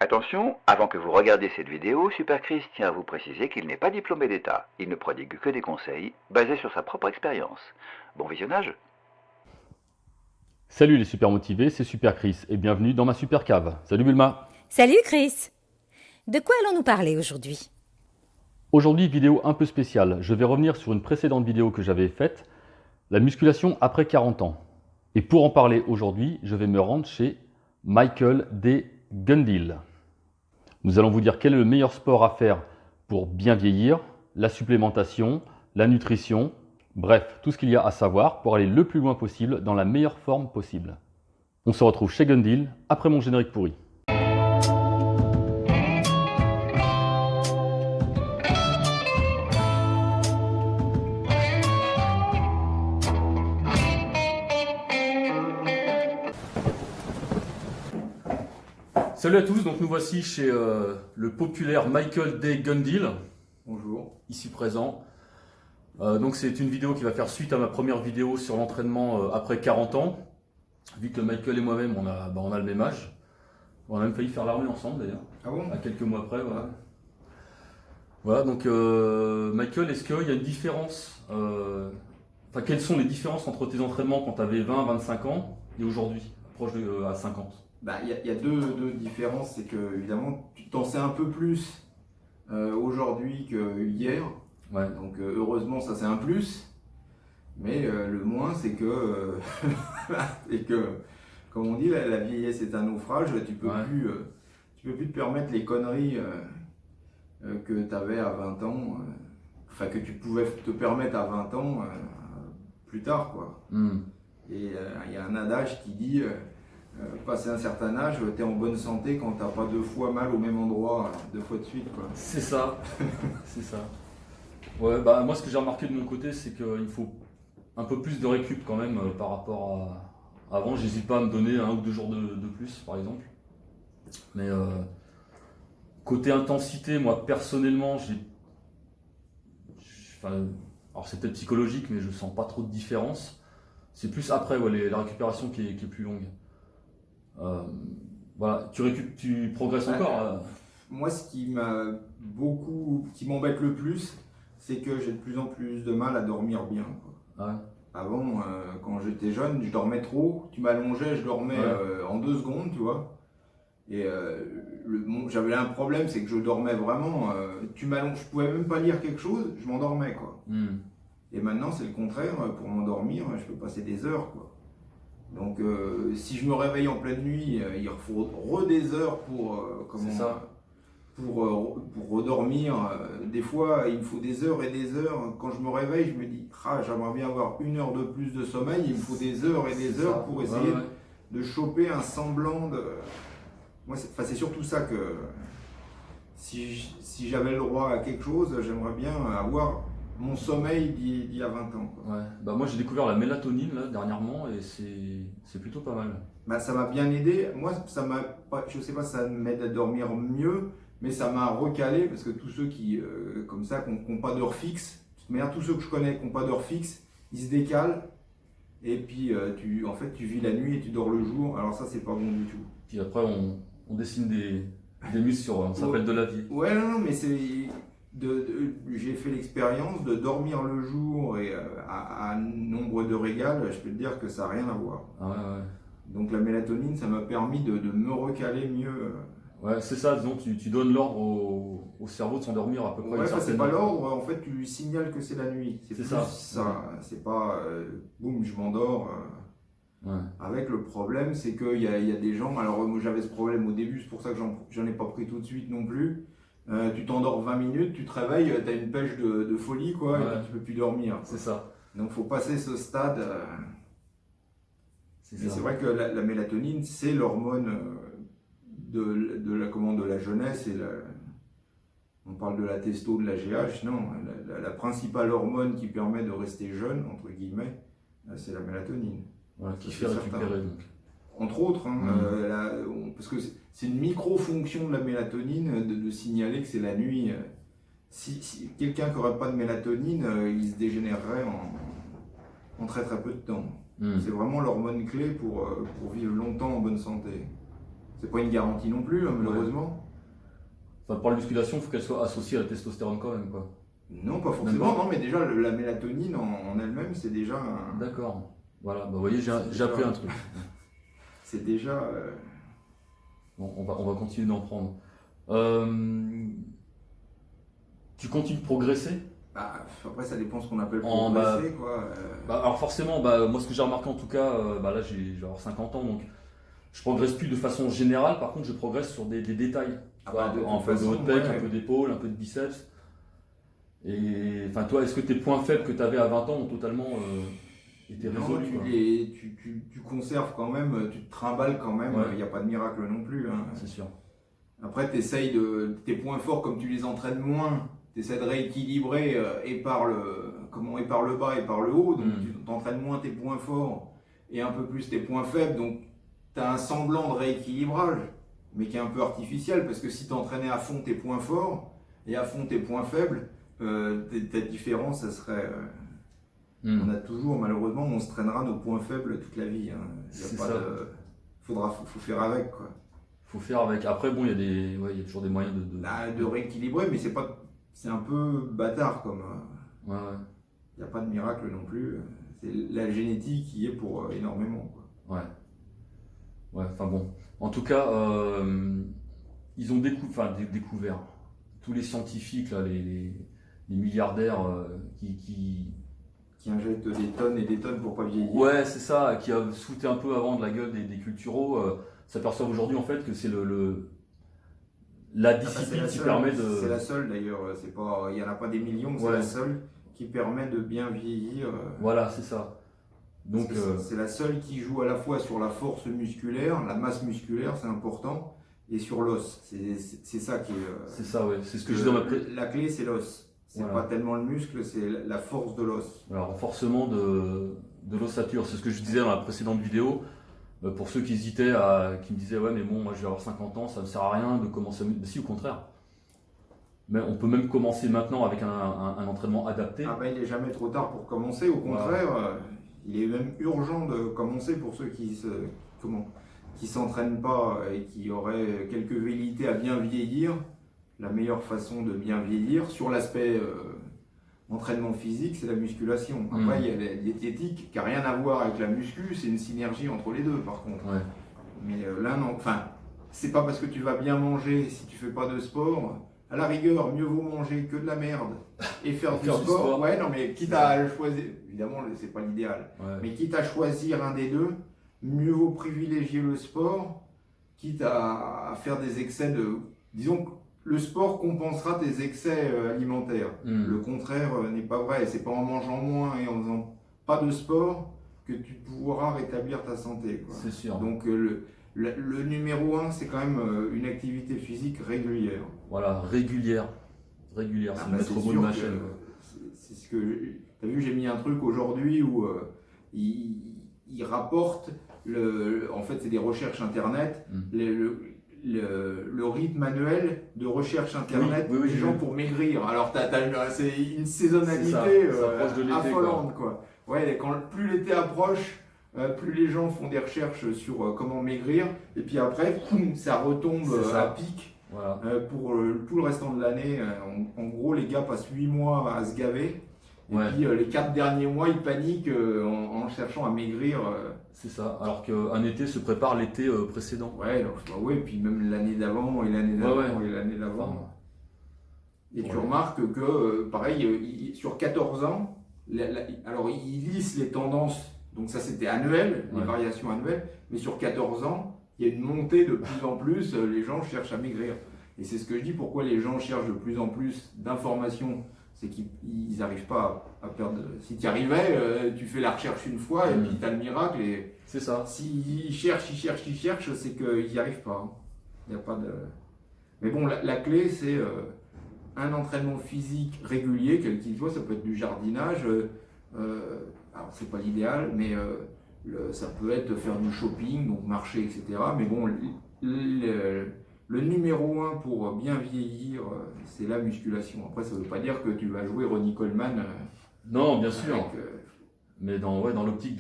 Attention, avant que vous regardiez cette vidéo, Super Chris tient à vous préciser qu'il n'est pas diplômé d'État. Il ne prodigue que des conseils basés sur sa propre expérience. Bon visionnage. Salut les super motivés, c'est Super Chris et bienvenue dans ma super cave. Salut Bulma. Salut Chris. De quoi allons-nous parler aujourd'hui? Aujourd'hui, vidéo un peu spéciale. Je vais revenir sur une précédente vidéo que j'avais faite, la musculation après 40 ans. Et pour en parler aujourd'hui, je vais me rendre chez Michael D. Gundil. Nous allons vous dire quel est le meilleur sport à faire pour bien vieillir, la supplémentation, la nutrition, bref, tout ce qu'il y a à savoir pour aller le plus loin possible dans la meilleure forme possible. On se retrouve chez Gundil après mon générique pourri. Salut à tous, donc nous voici chez le populaire Michael D. Gundil. Bonjour. Ici présent. Donc c'est une vidéo qui va faire suite à ma première vidéo sur l'entraînement après 40 ans. Vu que Michael et moi-même on a le même âge. On a même failli faire l'armée ensemble d'ailleurs. Ah bon? À quelques mois près, voilà. Voilà, donc Michael, est-ce qu'il y a une différence enfin, quelles sont les différences entre tes entraînements quand tu avais 20, 25 ans et aujourd'hui, proche de à 50? Il y a deux différences, c'est que évidemment tu t'en sais un peu plus aujourd'hui que hier. Ouais. Donc heureusement ça c'est un plus, mais le moins c'est que et que comme on dit la vieillesse est un naufrage, tu peux Ouais. tu peux plus te permettre les conneries que tu avais à 20 ans, enfin que tu pouvais te permettre à 20 ans plus tard quoi. Et il y a un adage qui dit passé un certain âge, tu es en bonne santé quand t'as pas deux fois mal au même endroit, deux fois de suite quoi. C'est ça, c'est ça. Ouais, bah moi ce que j'ai remarqué de mon côté, c'est qu'il faut un peu plus de récup quand même par rapport à avant. J'hésite pas à me donner 1 ou 2 jours de plus par exemple. Mais côté intensité, moi personnellement, enfin, alors c'est peut-être psychologique, mais je sens pas trop de différence. C'est plus après la récupération qui est plus longue. Voilà, tu progresses encore. Moi ce qui qui m'embête le plus, c'est que j'ai de plus en plus de mal à dormir bien quoi. Ouais. Avant, quand j'étais jeune, je dormais trop, tu m'allongeais, je dormais en 2 secondes, tu vois. Et j'avais un problème, c'est que je dormais vraiment, tu m'allonges, je pouvais même pas lire quelque chose, je m'endormais quoi. Et maintenant c'est le contraire, pour m'endormir, je peux passer des heures quoi. Donc si je me réveille en pleine nuit, il faut des heures pour, C'est ça. pour redormir. Des fois il me faut des heures et des heures. Quand je me réveille, je me dis j'aimerais bien avoir 1 heure de plus de sommeil, il me faut des heures et des heures pour essayer de choper un semblant de... Moi, c'est surtout ça que si j'avais le droit à quelque chose, j'aimerais bien avoir mon sommeil d'il y a 20 ans. Quoi. Ouais. Bah moi j'ai découvert la mélatonine là dernièrement et c'est plutôt pas mal. Bah, ça m'a bien aidé. Moi, ça m'a pas, je sais pas si ça m'aide à dormir mieux, mais ça m'a recalé parce que tous ceux qui, comme ça, qui n'ont pas d'heure fixe, de toute manière, tous ceux que je connais qui n'ont pas d'heure fixe, ils se décalent et puis en fait, tu vis la nuit et tu dors le jour. Alors ça, c'est pas bon du tout. Puis après on dessine des muscles sur, on s'appelle de la vie. Ouais, non, mais j'ai fait l'expérience de dormir le jour et à nombre de régales, je peux te dire que ça n'a rien à voir. Ah ouais. Donc la mélatonine, ça m'a permis de me recaler mieux. Ouais, c'est ça, disons, tu donnes l'ordre au cerveau de s'endormir à peu près. Ouais, c'est pas l'ordre, en fait tu lui signales que c'est la nuit. C'est ça. C'est pas boum, je m'endors. Ouais. Avec le problème, c'est qu'il y a des gens, alors moi j'avais ce problème au début, c'est pour ça que j'en ai pas pris tout de suite non plus. Tu t'endors 20 minutes, tu te réveilles, tu as une pêche de folie quoi, et puis tu peux plus dormir. C'est ça. Donc faut passer ce stade. C'est vrai que la mélatonine, c'est l'hormone de la jeunesse et on parle de la testo, de la GH, non, la principale hormone qui permet de rester jeune, entre guillemets, c'est la mélatonine. Ouais, qui fait récupérer donc. Entre autres, parce que c'est une micro-fonction de la mélatonine de signaler que c'est la nuit. Si quelqu'un qui n'aurait pas de mélatonine, il se dégénérerait en très très peu de temps. C'est vraiment l'hormone clé pour vivre longtemps en bonne santé. C'est pas une garantie non plus, hein, malheureusement. Enfin, pour la musculation, il faut qu'elle soit associée à la testostérone quand même, quoi. Non, pas forcément, non, mais déjà la mélatonine en elle-même, c'est déjà D'accord. Voilà, bah, vous voyez, j'ai appris un truc. c'est déjà Bon, on va continuer d'en prendre. Tu continues de progresser? bah, après ça dépend ce qu'on appelle En- progresser quoi. Alors forcément, moi ce que j'ai remarqué en tout cas, là je vais avoir 50 ans, donc je progresse plus de façon générale, par contre je progresse sur des détails. Ah bah, de Un toute peu de façon, haut de pec, ouais. un peu d'épaule, un peu de biceps. Et enfin toi, est-ce que tes points faibles que tu avais à 20 ans ont totalement été Non, résolus, quoi? tu conserves quand même, tu te trimbales quand même, Ouais. il n'y a pas de miracle non plus, hein. C'est sûr. Après, tes points forts, comme tu les entraînes moins, tu essaies de rééquilibrer et par le bas et par le haut, donc tu t'entraînes moins tes points forts et un peu plus tes points faibles, donc tu as un semblant de rééquilibrage, mais qui est un peu artificiel, parce que si tu entraînais à fond tes points forts et à fond tes points faibles, ta différence, ça serait... On a toujours, malheureusement, on se traînera nos points faibles toute la vie, hein. C'est pas ça. faut faire avec, quoi. Faut faire avec. Après, bon, il y a toujours des moyens De rééquilibrer, mais c'est un peu bâtard comme. Ouais, ouais. Il n'y a pas de miracle non plus. C'est la génétique qui est pour énormément, quoi. Ouais. Ouais, enfin bon. En tout cas, ils ont découvert. Tous les scientifiques, là, les milliardaires Qui injectent des tonnes et des tonnes pour pas vieillir. Ouais, c'est ça, qui a sauté un peu avant de la gueule des culturaux, s'aperçoivent aujourd'hui en fait que c'est la discipline qui permet de. C'est la seule d'ailleurs. Il n'y en a pas des millions, c'est Ouais. la seule qui permet de bien vieillir. Voilà, c'est ça. Donc, C'est la seule qui joue à la fois sur la force musculaire, la masse musculaire, c'est important, et sur l'os. C'est ça qui est. c'est ça, ouais. C'est ce que je disais dans La clé, c'est l'os. C'est Voilà. pas tellement le muscle, c'est la force de l'os. voilà, renforcement de l'ossature. C'est ce que je disais dans la précédente vidéo. Pour ceux qui hésitaient, qui me disaient ouais mais bon moi je vais avoir 50 ans, ça ne sert à rien de commencer. Mais si, au contraire. Mais on peut même commencer maintenant avec un entraînement adapté. Ah ben il n'est jamais trop tard pour commencer, au contraire, il est même urgent de commencer pour ceux qui s'entraînent pas et qui auraient quelques velléités à bien vieillir. La meilleure façon de bien vieillir sur l'aspect entraînement physique, c'est la musculation. Après, il y a la diététique qui n'a rien à voir avec la muscu, c'est une synergie entre les deux par contre. Ouais. Mais là, non, enfin, c'est pas parce que tu vas bien manger si tu fais pas de sport. À la rigueur, mieux vaut manger que de la merde et faire du sport. Ouais, non, mais quitte à choisir, évidemment, c'est pas l'idéal, mais quitte à choisir un des deux, mieux vaut privilégier le sport, quitte à faire des excès de. Disons que le sport compensera tes excès alimentaires. Le contraire n'est pas vrai. C'est pas en mangeant moins et en faisant pas de sport que tu pourras rétablir ta santé, quoi. C'est sûr. Donc le numéro 1, c'est quand même une activité phisique régulière. Voilà, régulière. Régulière, c'est le maître mot de ma chaîne. C'est ce que. T'as vu, j'ai mis un truc aujourd'hui où il rapporte. En fait, c'est des recherches internet. Le rythme annuel de recherche internet des gens pour maigrir. Alors c'est une saisonnalité affolante, quoi. Ouais, plus l'été approche, plus les gens font des recherches sur comment maigrir, et puis après, ça retombe à pic. Voilà. Pour tout le restant de l'année. En gros, les gars passent 8 mois à se gaver. Et puis les 4 derniers mois, ils paniquent en cherchant à maigrir. C'est ça, alors qu'un été se prépare l'été précédent. Ouais, donc, ouais, puis même l'année d'avant et l'année d'avant et l'année d'avant. Et tu remarques que, pareil, sur 14 ans, alors ils lissent les tendances, donc ça c'était annuel, les variations annuelles, mais sur 14 ans, il y a une montée de plus en plus, les gens cherchent à maigrir. Et c'est ce que je dis, pourquoi les gens cherchent de plus en plus d'informations, c'est qu'ils n'arrivent pas à perdre. Si tu y arrivais, tu fais la recherche une fois et puis tu as le miracle. Et c'est ça. S'ils cherchent, c'est qu'ils n'y arrivent pas. Il y a pas de. Mais bon, la clé, c'est un entraînement physique régulier, quel qu'il soit. Ça peut être du jardinage. Alors, c'est pas l'idéal, mais ça peut être faire du shopping, donc marcher, etc. Mais bon, le numéro 1 pour bien vieillir, c'est la musculation. Après, ça ne veut pas dire que tu vas jouer Ronnie Coleman. Non, bien sûr. Mais dans l'optique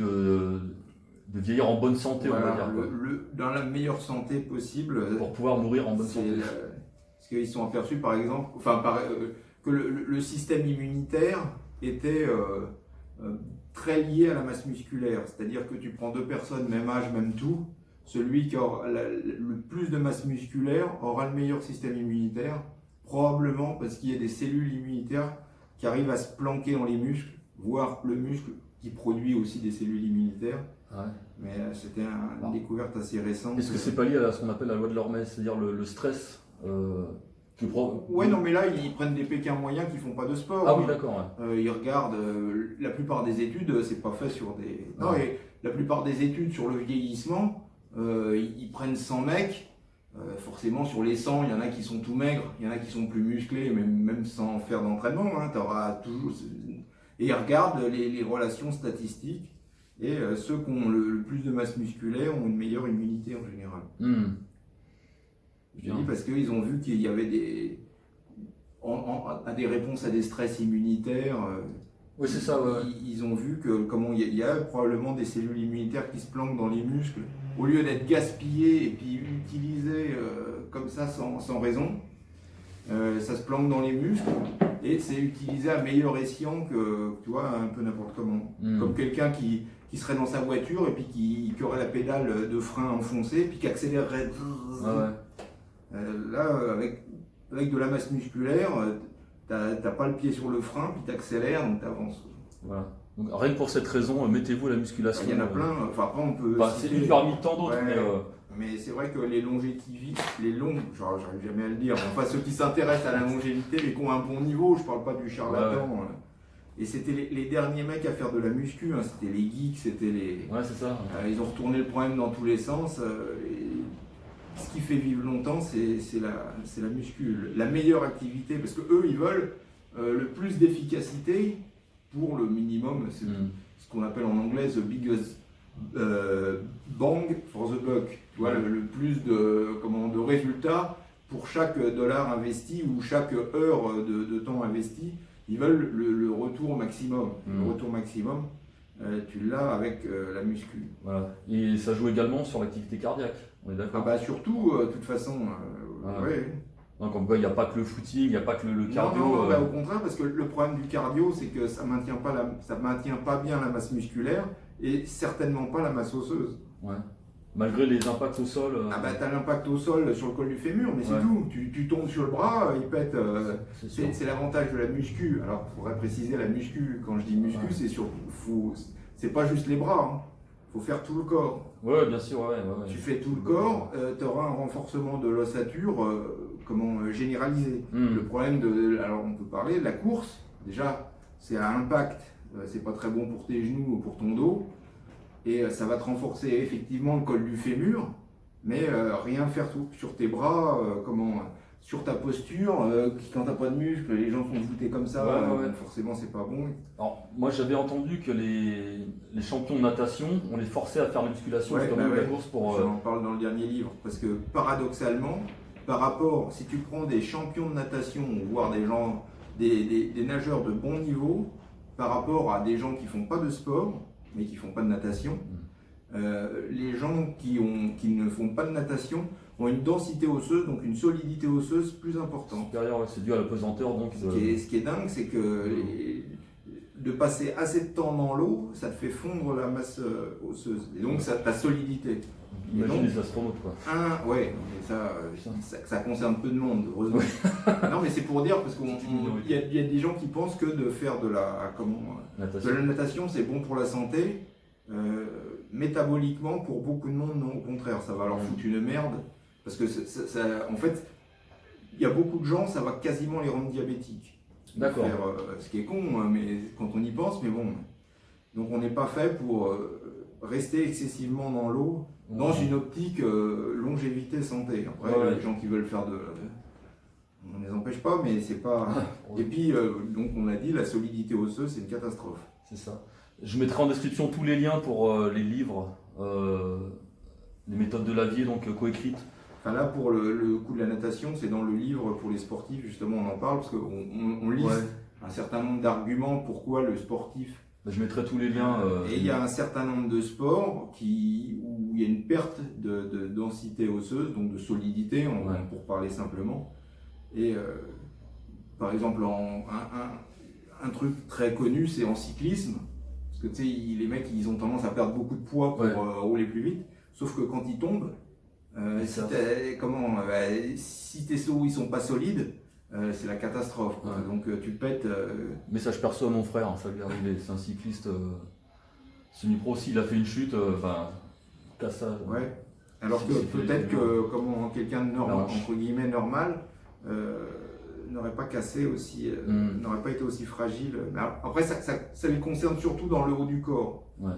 de vieillir en bonne santé, on va Voilà, dire. Quoi. dans la meilleure santé possible. Pour pouvoir mourir en bonne C'est, santé. parce qu'ils sont aperçus, par exemple, que le système immunitaire était très lié à la masse musculaire. C'est-à-dire que tu prends deux personnes, même âge, même tout, celui qui aura le plus de masse musculaire aura le meilleur système immunitaire, probablement parce qu'il y a des cellules immunitaires qui arrivent à se planquer dans les muscles, voire le muscle qui produit aussi des cellules immunitaires. Ouais. Mais c'était une découverte assez récente. Est-ce que c'est pas lié à ce qu'on appelle la loi de l'Hormèse, c'est-à-dire le stress Ouais, non, mais là, ils prennent des Pékins moyens qui font pas de sport. Ah oui, d'accord. Ouais. Ils regardent, la plupart des études, c'est pas fait sur des... Non, Ouais. et la plupart des études sur le vieillissement, ils prennent 100 mecs, forcément sur les 100, il y en a qui sont tout maigres, il y en a qui sont plus musclés, même sans faire d'entraînement, hein, t'auras toujours... Et ils regardent les relations statistiques, et ceux qui ont le plus de masse musculaire ont une meilleure immunité en général. Je dis parce qu'ils ont vu qu'il y avait des réponses à des stress immunitaires. Oui, c'est ça. Ouais. Ils ont vu que il y a probablement des cellules immunitaires qui se planquent dans les muscles. Au lieu d'être gaspillées et puis utilisées comme ça sans raison, ça se planque dans les muscles et c'est utilisé à meilleur escient que, tu vois, un peu n'importe comment. Comme quelqu'un qui serait dans sa voiture et puis qui aurait la pédale de frein enfoncée puis qui accélérerait. Là, avec de la masse musculaire, t'as pas le pied sur le frein, puis t'accélères, donc t'avances. Voilà. Donc, rien que pour cette raison, mettez-vous à la musculation. Il y en a plein, enfin après on peut... c'est une parmi tant d'autres, mais c'est vrai que les longévitistes, j'arrive jamais à le dire, enfin ceux qui s'intéressent à la longévité, mais qui ont un bon niveau, je parle pas du charlatan. Et c'était les derniers mecs à faire de la muscu, hein, c'était les geeks, c'était les... Ouais, c'est ça. Ils ont retourné le problème dans tous les sens. Ce qui fait vivre longtemps, c'est la muscu, la meilleure activité, parce que eux, ils veulent le plus d'efficacité pour le minimum, c'est ce qu'on appelle en anglais the biggest bang for the buck, tu vois, le plus de résultats pour chaque dollar investi ou chaque heure de temps investi. Ils veulent le retour maximum. Le retour maximum, tu l'as avec la muscu. Voilà. Et ça joue également sur l'activité cardiaque, on est d'accord? Surtout, de toute façon, ouais. Donc en quoi il n'y a pas que le footing, il n'y a pas que le cardio. Non, au contraire, parce que le problème du cardio, c'est que ça maintient pas bien la masse musculaire et certainement pas la masse osseuse. Ouais. Malgré les impacts au sol. T'as l'impact au sol sur le col du fémur, mais c'est tout. Tu tombes sur le bras, il pète. C'est l'avantage de la muscu. Alors, il faudrait préciser la muscu. Quand je dis muscu, c'est pas juste les bras. Hein. Faut faire tout le corps. Ouais, bien sûr. Ouais. Tu fais tout le corps, tu auras un renforcement de l'ossature généralisé. Le problème alors on peut parler de la course. Déjà, c'est à impact. C'est pas très bon pour tes genoux ou pour ton dos. Et ça va te renforcer effectivement le col du fémur, mais rien faire sur tes bras, sur ta posture, quand t'as pas de muscles, les gens sont voûtés comme ça, forcément c'est pas bon. Alors, moi j'avais entendu que les champions de natation, on les forçait à faire la musculation justement de la course pour... J'en parle dans le dernier livre, parce que paradoxalement, par rapport, si tu prends des champions de natation, voire des gens, des nageurs de bon niveau, par rapport à des gens qui font pas de sport, mais qui font pas de natation, les gens qui ne font pas de natation ont une densité osseuse, donc une solidité osseuse plus importante. Supérieure, c'est dû à la pesanteur donc. Ce qui est dingue, c'est que de passer assez de temps dans l'eau, ça te fait fondre la masse osseuse, et donc ta solidité. Imagine les astronautes quoi. Ouais, ça concerne peu de monde, heureusement. Non, mais c'est pour dire, parce qu'il y a des gens qui pensent que de faire de la natation, c'est bon pour la santé. Métaboliquement, pour beaucoup de monde, non, au contraire, ça va leur foutre une merde. Parce que, en fait, il y a beaucoup de gens, ça va quasiment les rendre diabétiques. D'accord. Ce qui est con, mais quand on y pense, mais bon. Donc on n'est pas fait pour rester excessivement dans l'eau, dans une optique longévité santé. Après, les gens qui veulent faire on ne les empêche pas, mais c'est pas... Et puis, donc on a dit, la solidité osseuse, c'est une catastrophe. C'est ça. Je mettrai en description tous les liens pour les livres, les méthodes de Lavier, donc coécrites. Enfin là, pour le coup de la natation, c'est dans le livre pour les sportifs, justement, on en parle, parce qu'on liste un certain nombre d'arguments pourquoi le sportif Bah, je mettrai tous les liens. Et il y a un certain nombre de sports où il y a une perte de densité osseuse, donc de solidité, pour parler simplement. Et par exemple, un truc très connu, c'est en cyclisme. Parce que tu sais, les mecs, ils ont tendance à perdre beaucoup de poids pour rouler plus vite. Sauf que quand ils tombent, si tes os ils sont pas solides, c'est la catastrophe. Ouais. Donc tu pètes. Message perso à mon frère, hein, ça lui est arrivé. C'est un cycliste semi-pro aussi. Il a fait une chute, cassage. Ouais. Alors que peut-être que quelqu'un de normal, entre guillemets normal, n'aurait pas cassé aussi, n'aurait pas été aussi fragile. Mais après, ça les concerne surtout dans le haut du corps. Ouais.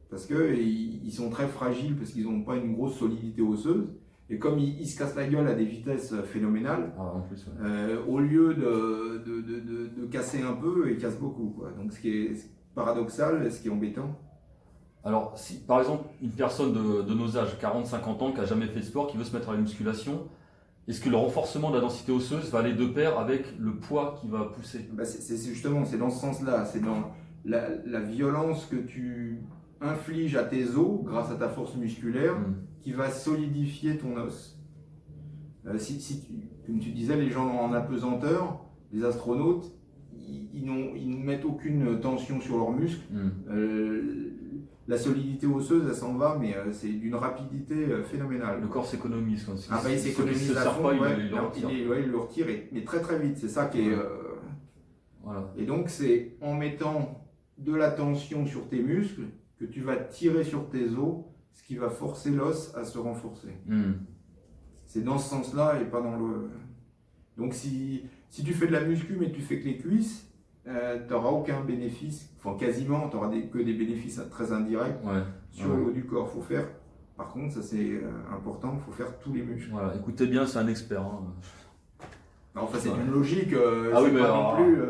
Parce qu'ils sont très fragiles, parce qu'ils n'ont pas une grosse solidité osseuse. Et comme ils se cassent la gueule à des vitesses phénoménales, En plus, au lieu de casser un peu, ils cassent beaucoup, quoi. Donc ce qui est paradoxal, ce qui est embêtant. Alors, si par exemple, une personne de nos âges, 40-50 ans, qui n'a jamais fait de sport, qui veut se mettre à la musculation, est-ce que le renforcement de la densité osseuse va aller de pair avec le poids qui va pousser? C'est justement, c'est dans ce sens-là, c'est dans la violence que tu infliges à tes os grâce à ta force musculaire qui va solidifier ton os. Comme tu disais, les gens en apesanteur, les astronautes, ils ne mettent aucune tension sur leurs muscles. La solidité osseuse, elle s'en va, mais c'est d'une rapidité phénoménale. Le corps s'économise. Il s'économise à fond, il le retire, mais très très vite. C'est ça qui est. Voilà. Et donc, c'est en mettant de la tension sur tes muscles que tu vas tirer sur tes os, ce qui va forcer l'os à se renforcer. C'est dans ce sens-là et pas dans le. Donc, si tu fais de la muscu, mais tu fais que les cuisses, tu n'auras aucun bénéfice, enfin quasiment, tu n'auras que des bénéfices très indirects sur le haut du corps. Faut faire, par contre, ça c'est important, il faut faire tous les muscles. Voilà, écoutez bien, c'est un expert. Hein. Enfin, c'est une logique, oui, mais pas non plus.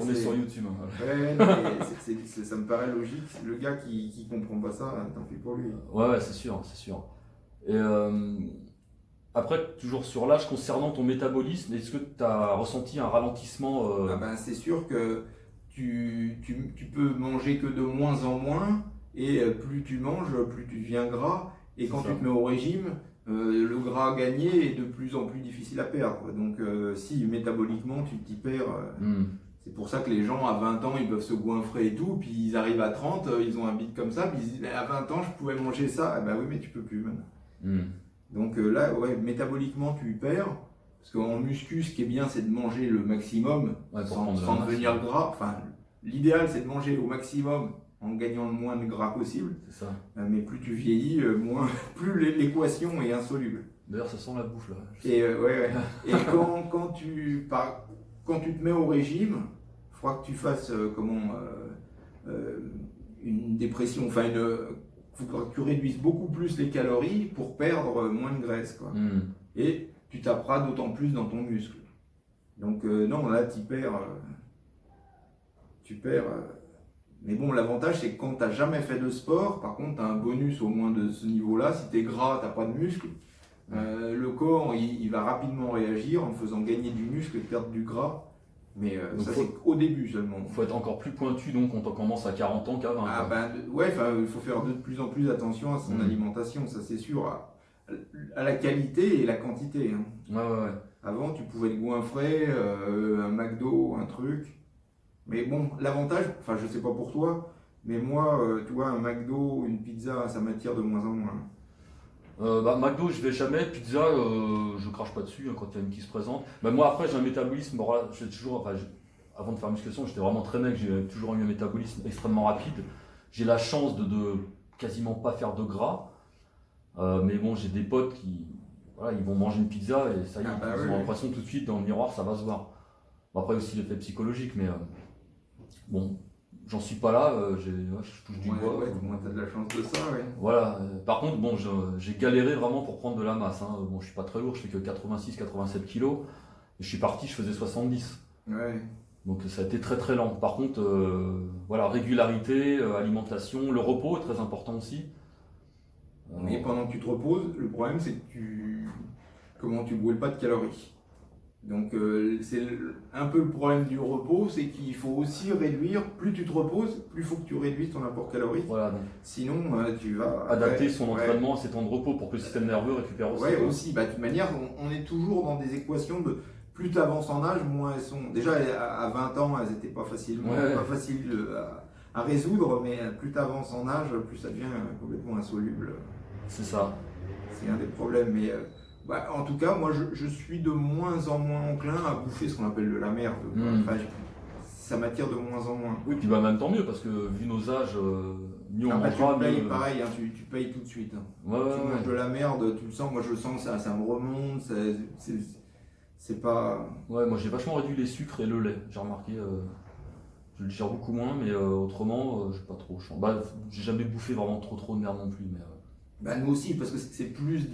On est sur YouTube. Ça me paraît logique. Le gars qui comprend pas ça, tant pis pour lui. Ouais, c'est sûr, c'est sûr. Et après, toujours sur l'âge, concernant ton métabolisme, est-ce que tu as ressenti un ralentissement C'est sûr que tu peux manger que de moins en moins, et plus tu manges, plus tu deviens gras. Et quand tu te mets au régime, le gras gagné est de plus en plus difficile à perdre. Donc si métaboliquement tu t'y perds, c'est pour ça que les gens à 20 ans ils peuvent se goinfrer et tout, puis ils arrivent à 30, ils ont un bide comme ça, puis ils disent à 20 ans je pouvais manger ça. Oui, mais tu peux plus maintenant. Donc là, métaboliquement tu perds, parce qu'en muscu ce qui est bien c'est de manger le maximum sans devenir gras. Enfin, l'idéal c'est de manger au maximum en gagnant le moins de gras possible. C'est ça. Mais plus tu vieillis, plus l'équation est insoluble. D'ailleurs, ça sent la bouffe là. Et quand tu te mets au régime, il faudra que tu fasses une dépression, il faudra que tu réduises beaucoup plus les calories pour perdre moins de graisse, quoi. Et tu taperas d'autant plus dans ton muscle. Donc non, là tu perds. Mais bon, l'avantage c'est que quand tu n'as jamais fait de sport, par contre tu as un bonus au moins de ce niveau-là. Si tu es gras, tu n'as pas de muscle, le corps il va rapidement réagir en faisant gagner du muscle et perdre du gras. Mais ça c'est au début seulement. Il faut être encore plus pointu donc quand on commence à 40 ans qu'à 20. Il faut faire de plus en plus attention à son alimentation, ça c'est sûr, à la qualité et la quantité. Ouais. Avant tu pouvais te goinfrer, un McDo, un truc. Mais bon, l'avantage, je sais pas pour toi, mais moi, tu vois, un McDo, une pizza, ça m'attire de moins en moins. McDo, je vais jamais. Pizza, je crache pas dessus quand il y a une qui se présente. Moi, après, j'ai un métabolisme. Avant de faire musculation, j'étais vraiment très mec. J'ai toujours eu un métabolisme extrêmement rapide. J'ai la chance de quasiment pas faire de gras. Mais bon, j'ai des potes qui ils vont manger une pizza et ça y est, ils ont l'impression tout de suite dans le miroir, ça va se voir. Bon, après, aussi l'effet psychologique, mais bon. J'en suis pas là, je touche du bois. Moi, t'as de la chance de ça, Voilà. Par contre, j'ai galéré vraiment pour prendre de la masse. Je suis pas très lourd, je fais que 86-87 kilos. Je suis parti, je faisais 70. Ouais. Donc ça a été très très lent. Par contre, régularité, alimentation, le repos est très important aussi. Et pendant que tu te reposes, le problème c'est que tu brûles pas de calories. Donc c'est un peu le problème du repos, c'est qu'il faut aussi réduire, plus tu te reposes, plus il faut que tu réduises ton apport calorique. Voilà, donc Sinon tu vas... adapter son entraînement à ses temps de repos pour que le système nerveux récupère aussi. Ouais, aussi. Bah, de toute manière, on est toujours dans des équations de plus tu avances en âge, moins elles sont... Déjà à 20 ans, elles n'étaient pas faciles à résoudre, mais plus tu avances en âge, plus ça devient complètement insoluble. C'est ça. C'est un des problèmes, mais en tout cas, moi je suis de moins en moins enclin à bouffer ce qu'on appelle de la merde. Enfin, ça m'attire de moins en moins. Oui, puis bah, même tant mieux, parce que vu nos âges, mieux on mangera, tu payes mieux... pareil, hein, tu payes tout de suite. Hein. Ouais, tu manges de la merde, tu le sens, moi je le sens, ça me remonte, c'est pas... Ouais, moi j'ai vachement réduit les sucres et le lait, j'ai remarqué. Je le digère beaucoup moins, mais autrement, j'ai pas trop... Bah, j'ai jamais bouffé vraiment trop de merde non plus, mais... Bah, nous aussi, parce que c'est plus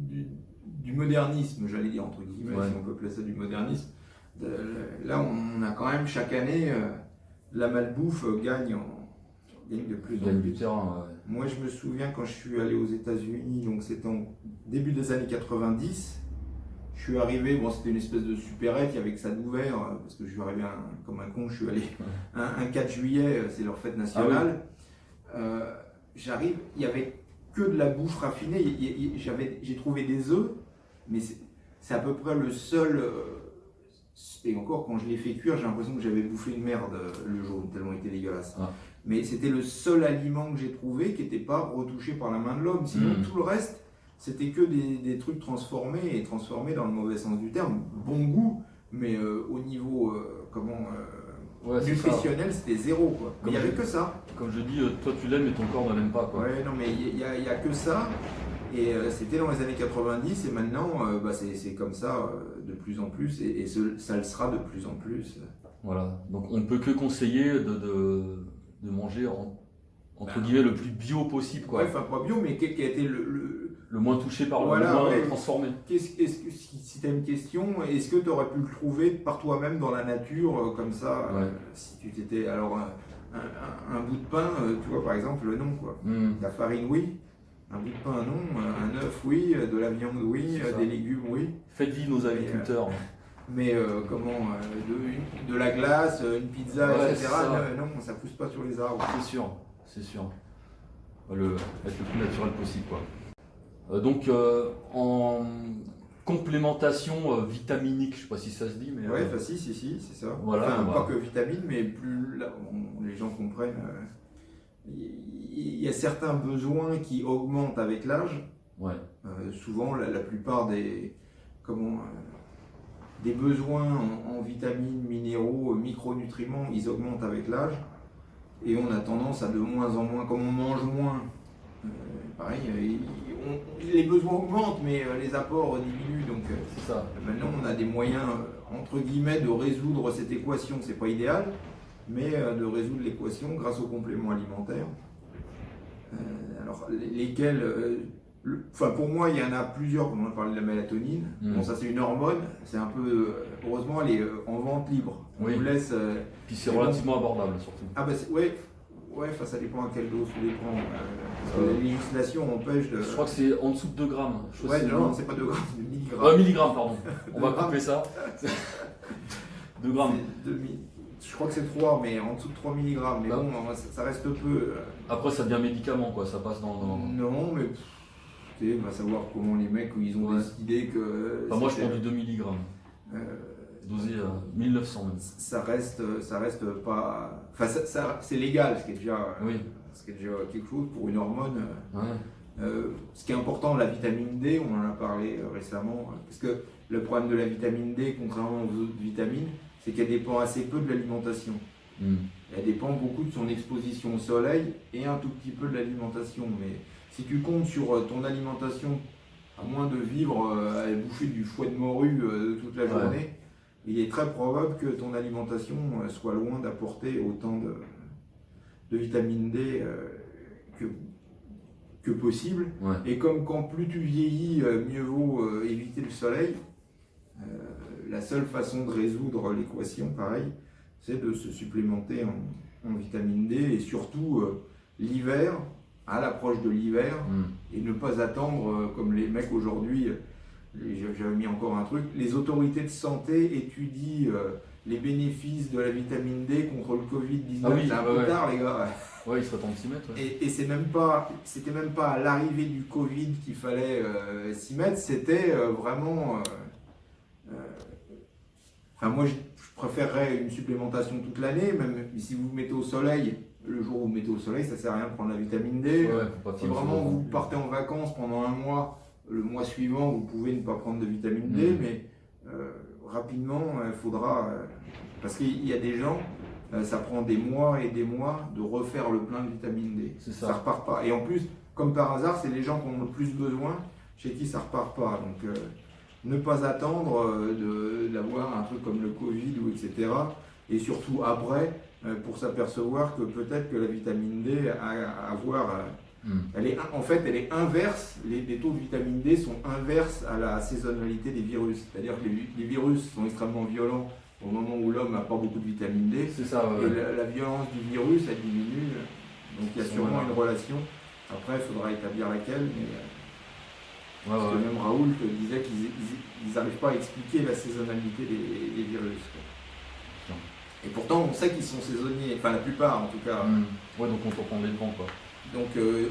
du modernisme, j'allais dire, entre guillemets, si on peut appeler ça du modernisme. Là, on a quand même, chaque année, la malbouffe gagne de plus en plus. Du terrain, ouais. Moi, je me souviens quand je suis allé aux États-Unis, donc c'était en début des années 90, je suis arrivé, bon, c'était une espèce de supérette, il y avait que ça d'ouvert, parce que je suis arrivé comme un con, je suis allé un 4 juillet, c'est leur fête nationale. Ah oui. J'arrive, il y avait que de la bouffe raffinée, j'ai trouvé des œufs, mais c'est à peu près le seul, et encore quand je l'ai fait cuire, j'ai l'impression que j'avais bouffé une merde le jaune, tellement il était dégueulasse. Ah. Mais c'était le seul aliment que j'ai trouvé qui n'était pas retouché par la main de l'homme, sinon tout le reste, c'était que des trucs transformés dans le mauvais sens du terme, bon goût, mais au niveau, nutritionnel, c'était zéro, quoi. Mais il n'y avait que ça. Comme je dis, toi tu l'aimes mais ton corps ne l'aime pas, quoi. Ouais, non, mais il y a que ça. Et c'était dans les années 90 et maintenant c'est comme ça de plus en plus et ça le sera de plus en plus. Voilà, donc on ne peut que conseiller de manger entre guillemets le plus bio possible, quoi. Ouais, enfin pas bio, mais qui a été le moins touché par le moins transformé. Si tu as une question, est-ce que tu aurais pu le trouver par toi-même dans la nature comme ça si tu t'étais... Alors un bout de pain, tu vois par exemple, non, quoi. La farine, oui. Un bout de pain, non. Un œuf, oui. De la viande, oui. Des légumes, oui. Faites vivre nos agriculteurs. Mais de la glace, une pizza, etc. Non, ça pousse pas sur les arbres. C'est sûr. Être le plus naturel possible, quoi. Donc en complémentation vitaminique, je sais pas si ça se dit, mais... Ouais, si, c'est ça. Voilà, enfin, pas que vitamine, mais plus là, les gens comprennent. Il y a certains besoins qui augmentent avec l'âge. Ouais. Souvent, la plupart des besoins en vitamines, minéraux, micronutriments, ils augmentent avec l'âge. Et on a tendance à de moins en moins, comme on mange moins, pareil, les besoins augmentent, mais les apports diminuent. Donc ça. Maintenant, on a des moyens, entre guillemets, de résoudre cette équation. C'est pas idéal, mais de résoudre l'équation grâce aux compléments alimentaires. Alors, lesquels... pour moi, il y en a plusieurs, comme on a parlé de la mélatonine. Bon, ça c'est une hormone, c'est un peu... heureusement, elle est en vente libre. On nous laisse... Puis c'est relativement abordable, surtout. Ah bah ça dépend à quelle dose tu les prends. Parce que la législation empêche de... Je crois que c'est en dessous de 2 grammes. Non, c'est pas 2 grammes, c'est milligrammes. Milligrammes, pardon. On va couper ça. 2 grammes. Je crois que c'est 3, mais en dessous de 3 mg. Mais bon, ça reste peu. Après, ça devient médicament, quoi. Ça passe dans... Non, mais... on va savoir comment les mecs, ils ont décidé que... moi, je prends du 2 mg. Dosé à 1900 même. Ça reste pas... Enfin, c'est légal, ce qui est déjà quelque chose pour une hormone. Ce qui est important, la vitamine D, on en a parlé récemment, parce que le problème de la vitamine D, contrairement aux autres vitamines, c'est qu'elle dépend assez peu de l'alimentation. Elle dépend beaucoup de son exposition au soleil et un tout petit peu de l'alimentation. Mais si tu comptes sur ton alimentation, à moins de vivre à bouffer du foie de morue toute la journée, il est très probable que ton alimentation soit loin d'apporter autant de vitamine D que possible. Et comme quand plus tu vieillis, mieux vaut éviter le soleil, la seule façon de résoudre l'équation, pareil, c'est de se supplémenter en vitamine D et surtout l'hiver, à l'approche de l'hiver, et ne pas attendre comme les mecs aujourd'hui j'avais mis encore un truc, les autorités de santé étudient les bénéfices de la vitamine D contre le Covid-19. Ah oui, c'est un peu tard, les gars. Ouais, il serait temps de s'y mettre. Ouais. Et c'était même pas à l'arrivée du Covid qu'il fallait s'y mettre, c'était vraiment. Enfin, moi, je préférerais une supplémentation toute l'année, même si vous vous mettez au soleil. Le jour où vous vous mettez au soleil, ça sert à rien de prendre la vitamine D. Ouais, si vraiment vous partez en vacances pendant un mois, le mois suivant, vous pouvez ne pas prendre de vitamine D, mais rapidement, il faudra. Parce qu'il y a des gens, ça prend des mois et des mois de refaire le plein de vitamine D. Ça repart pas. Et en plus, comme par hasard, c'est les gens qui ont le plus besoin, chez qui ça repart pas. Donc, ne pas attendre d'avoir un truc comme le Covid ou etc. Et surtout après, pour s'apercevoir que peut-être que la vitamine D elle est inverse, les taux de vitamine D sont inverses à la saisonnalité des virus. C'est-à-dire que les virus sont extrêmement violents au moment où l'homme n'a pas beaucoup de vitamine D. C'est ça, ouais. Et la violence du virus, elle diminue. Donc il y a sûrement une relation. Après, il faudra établir laquelle. Mais, parce que même Raoult disait qu'ils n'arrivent pas à expliquer la saisonnalité des virus. Quoi. Et pourtant, on sait qu'ils sont saisonniers, enfin la plupart en tout cas. Ouais, donc on peut prendre les devants, quoi. Donc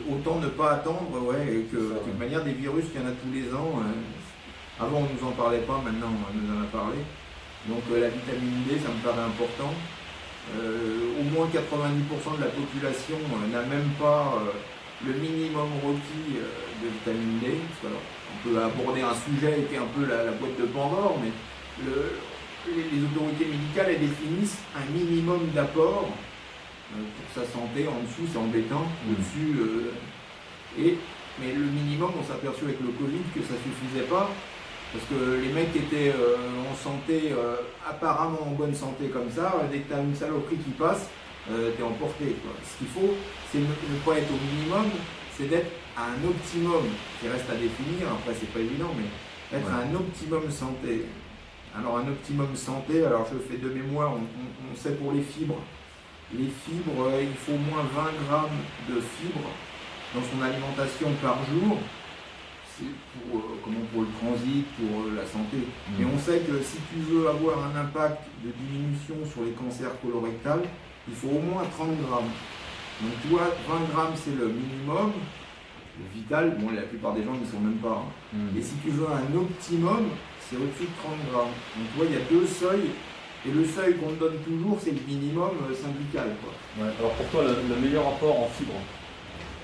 autant ne pas attendre, et que de toute manière, des virus, il y en a tous les ans. Avant, on ne nous en parlait pas, maintenant, on nous en a parlé. Donc la vitamine D, ça me paraît important. Au moins 90% de la population n'a même pas le minimum requis de vitamine D. Parce que, on peut aborder un sujet qui est un peu la boîte de Pandore, mais les autorités médicales, elles définissent un minimum d'apport pour sa santé. En dessous, c'est embêtant. Au-dessus, mais le minimum, on s'est aperçu avec le Covid que ça ne suffisait pas. Parce que les mecs qui étaient en santé, apparemment en bonne santé comme ça, dès que tu as une saloperie qui passe, t'es emporté. Quoi. Ce qu'il faut, c'est ne pas être au minimum, c'est d'être à un optimum qui reste à définir. Après, c'est pas évident, mais être à un optimum santé. Alors, un optimum santé, alors je fais de mémoire, on sait pour les fibres. Les fibres, il faut au moins 20 grammes de fibres dans son alimentation par jour. Pour le transit, pour la santé. Mais on sait que si tu veux avoir un impact de diminution sur les cancers colorectals, il faut au moins 30 grammes. Donc tu vois, 20 grammes c'est le minimum, le vital, bon la plupart des gens n'y sont même pas. Et si tu veux un optimum, c'est au-dessus de 30 grammes. Donc tu vois, il y a deux seuils, et le seuil qu'on te donne toujours, c'est le minimum syndical. Quoi. Ouais, alors pour toi, le meilleur apport en fibres,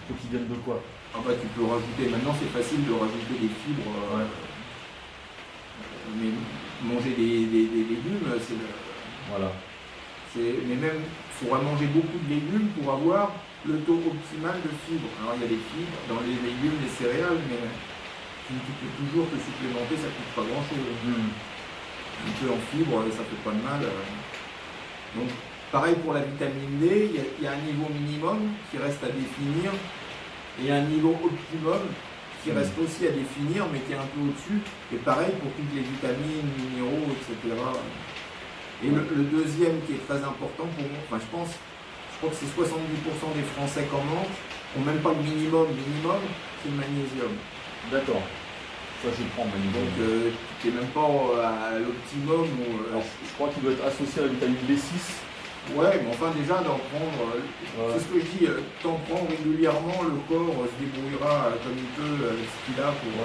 faut qu'il vienne de quoi? Ah bah tu peux rajouter, maintenant c'est facile de rajouter des fibres, mais manger des légumes, c'est le... Voilà. Mais même, il faudra manger beaucoup de légumes pour avoir le taux optimal de fibres. Alors il y a des fibres dans les légumes, les céréales, mais tu peux toujours te supplémenter, ça ne coûte pas grand chose. Un peu en fibres, ça ne fait pas de mal. Donc pareil pour la vitamine D, il y a un niveau minimum qui reste à définir. Et un niveau optimum qui reste aussi à définir, mais qui est un peu au-dessus. Et pareil pour toutes les vitamines, minéraux, etc. Et le deuxième qui est très important pour moi, enfin je crois que c'est 70% des Français qui en manquent, n'ont même pas le minimum. Minimum, c'est le magnésium. D'accord. Ça, je le prends, magnésium. Donc tu n'es même pas à l'optimum. Alors, je crois qu'il doit être associé à la vitamine B6. Ouais, mais enfin déjà d'en prendre, c'est ce que je dis, t'en prends régulièrement, le corps se débrouillera comme il peut avec ce qu'il a pour...